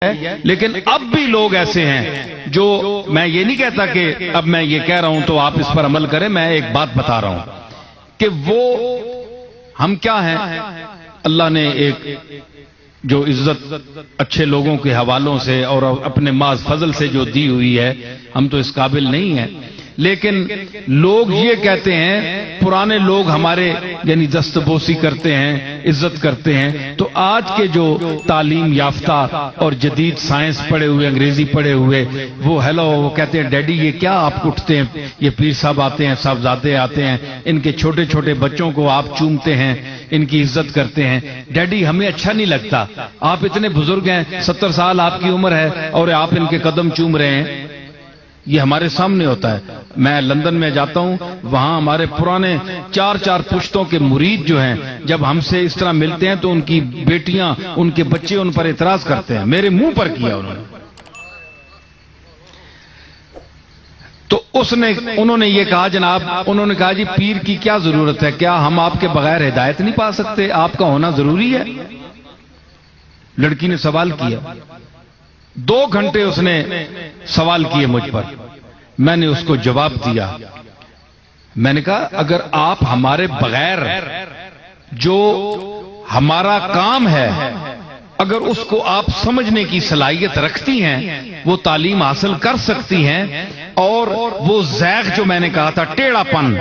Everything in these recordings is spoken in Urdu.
ہے، لیکن اب بھی لوگ ایسے ہیں جو، میں یہ نہیں کہتا کہ اب میں یہ کہہ رہا ہوں تو آپ اس پر عمل کریں، میں ایک بات بتا رہا ہوں کہ وہ ہم کیا ہیں، اللہ نے ایک جو عزت اچھے لوگوں کے حوالوں سے اور اپنے محض فضل سے جو دی ہوئی ہے، ہم تو اس قابل نہیں ہیں، لیکن لوگ یہ کہتے ہیں، پرانے لوگ ہمارے یعنی دستبوسی کرتے ہیں، عزت کرتے ہیں، تو آج کے جو تعلیم یافتہ اور جدید سائنس پڑھے ہوئے، انگریزی پڑھے ہوئے، وہ ہیلو وہ کہتے ہیں ڈیڈی یہ کیا آپ اٹھتے ہیں، یہ پیر صاحب آتے ہیں، صاحبزادے آتے ہیں، ان کے چھوٹے چھوٹے بچوں کو آپ چومتے ہیں، ان کی عزت کرتے ہیں، ڈیڈی ہمیں اچھا نہیں لگتا، آپ اتنے بزرگ ہیں، 70 سال آپ کی عمر ہے اور آپ ان کے قدم چوم رہے ہیں۔ یہ ہمارے سامنے ہوتا ہے۔ میں لندن میں جاتا ہوں، وہاں ہمارے پرانے 4 پشتوں کے مرید جو ہیں، جب ہم سے اس طرح ملتے ہیں تو ان کی بیٹیاں، ان کے بچے ان پر اعتراض کرتے ہیں، میرے منہ پر کیا تو انہوں نے یہ کہا جناب، انہوں نے کہا جی پیر کی کیا ضرورت ہے، کیا ہم آپ کے بغیر ہدایت نہیں پا سکتے، آپ کا ہونا ضروری ہے؟ لڑکی نے سوال کیا، 2 گھنٹے اس نے سوال کیے مجھ پر، میں نے اس کو جواب دیا، میں نے کہا اگر آپ ہمارے بغیر جو ہمارا کام ہے اگر اس کو آپ سمجھنے کی صلاحیت رکھتی ہیں، وہ تعلیم حاصل کر سکتی ہیں، اور وہ زیغ جو میں نے کہا تھا ٹیڑھا پن،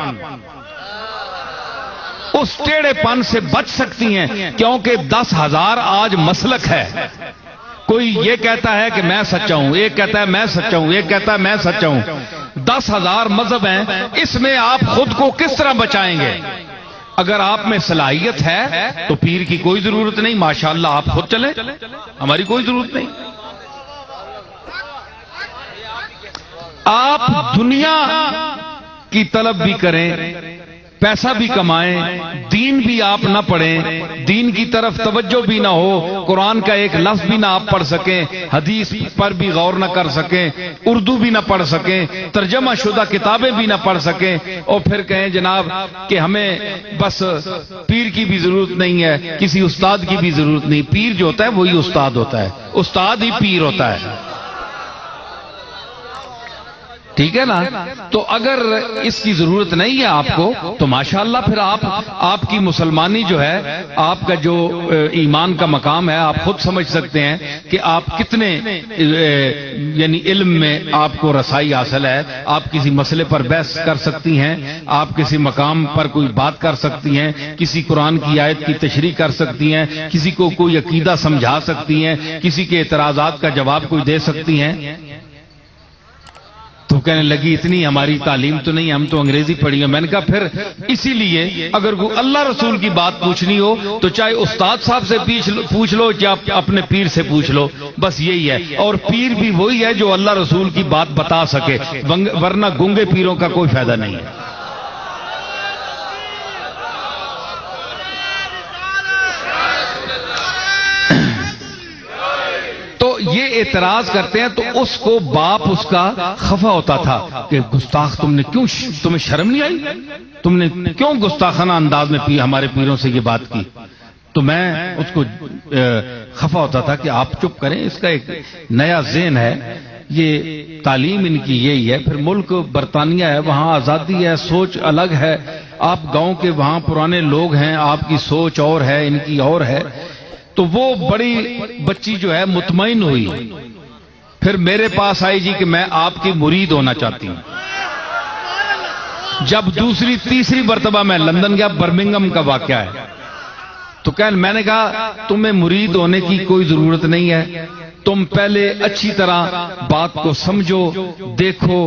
اس ٹیڑھے پن سے بچ سکتی ہیں، کیونکہ 10,000 آج مسلک ہے، کوئی یہ کہتا ہے کہ میں سچا ہوں، ایک کہتا ہے میں سچا ہوں، ایک کہتا ہے میں سچا ہوں، 10,000 مذہب ہیں، اس میں آپ خود کو کس طرح بچائیں گے؟ اگر آپ میں صلاحیت ہے تو پیر کی کوئی ضرورت نہیں، ماشاءاللہ آپ خود چلیں، ہماری کوئی ضرورت نہیں۔ آپ دنیا کی طلب بھی کریں، پیسہ بھی کمائیں، دین بھی آپ نہ پڑھیں، دین کی طرف توجہ بھی نہ ہو، قرآن کا ایک لفظ بھی نہ آپ پڑھ سکیں، حدیث پر بھی غور نہ کر سکیں، اردو بھی نہ پڑھ سکیں، ترجمہ شدہ کتابیں بھی نہ پڑھ سکیں، اور پھر کہیں جناب کہ ہمیں بس پیر کی بھی ضرورت نہیں ہے، کسی استاد کی بھی ضرورت نہیں۔ پیر جو ہوتا ہے وہی استاد ہوتا ہے، استاد ہی پیر ہوتا ہے، ٹھیک ہے نا؟ تو اگر اس کی ضرورت نہیں ہے آپ کو تو ماشاءاللہ پھر آپ کی مسلمانی جو ہے، آپ کا جو ایمان کا مقام ہے، آپ خود سمجھ سکتے ہیں کہ آپ کتنے یعنی علم میں آپ کو رسائی حاصل ہے، آپ کسی مسئلے پر بحث کر سکتی ہیں، آپ کسی مقام پر کوئی بات کر سکتی ہیں، کسی قرآن کی آیت کی تشریح کر سکتی ہیں، کسی کو کوئی عقیدہ سمجھا سکتی ہیں، کسی کے اعتراضات کا جواب کوئی دے سکتی ہیں۔ تو کہنے لگی اتنی ہماری تعلیم تو نہیں، ہم تو انگریزی پڑھی ہے۔ میں نے کہا پھر اسی لیے اگر اللہ رسول کی بات پوچھنی ہو تو چاہے استاد صاحب سے پوچھ لو یا اپنے پیر سے پوچھ لو، بس یہی ہے، اور پیر بھی وہی ہے جو اللہ رسول کی بات بتا سکے، ورنہ گنگے پیروں کا کوئی فائدہ نہیں ہے۔ تو یہ اعتراض کرتے ہیں تو اس کو باپ اس کا خفا ہوتا تھا کہ گستاخ تمہیں شرم نہیں آئی، تم نے کیوں گستاخانہ انداز میں ہمارے پیروں سے یہ بات کی؟ تو میں اس کو خفا ہوتا تھا کہ آپ چپ کریں، اس کا ایک نیا ذہن ہے، یہ تعلیم ان کی یہی ہے، پھر ملک برطانیہ ہے، وہاں آزادی ہے، سوچ الگ ہے، آپ گاؤں کے وہاں پرانے لوگ ہیں، آپ کی سوچ اور ہے، ان کی اور ہے۔ تو وہ بڑی بچی جو ہے مطمئن ہوئی، پھر میرے پاس آئی جی کہ میں آپ کی مرید ہونا چاہتی ہوں۔ جب دوسری تیسری مرتبہ میں لندن گیا، برمنگم کا واقعہ ہے، تو میں نے کہا تمہیں مرید ہونے کی کوئی ضرورت نہیں ہے، تم پہلے اچھی طرح بات کو سمجھو، دیکھو۔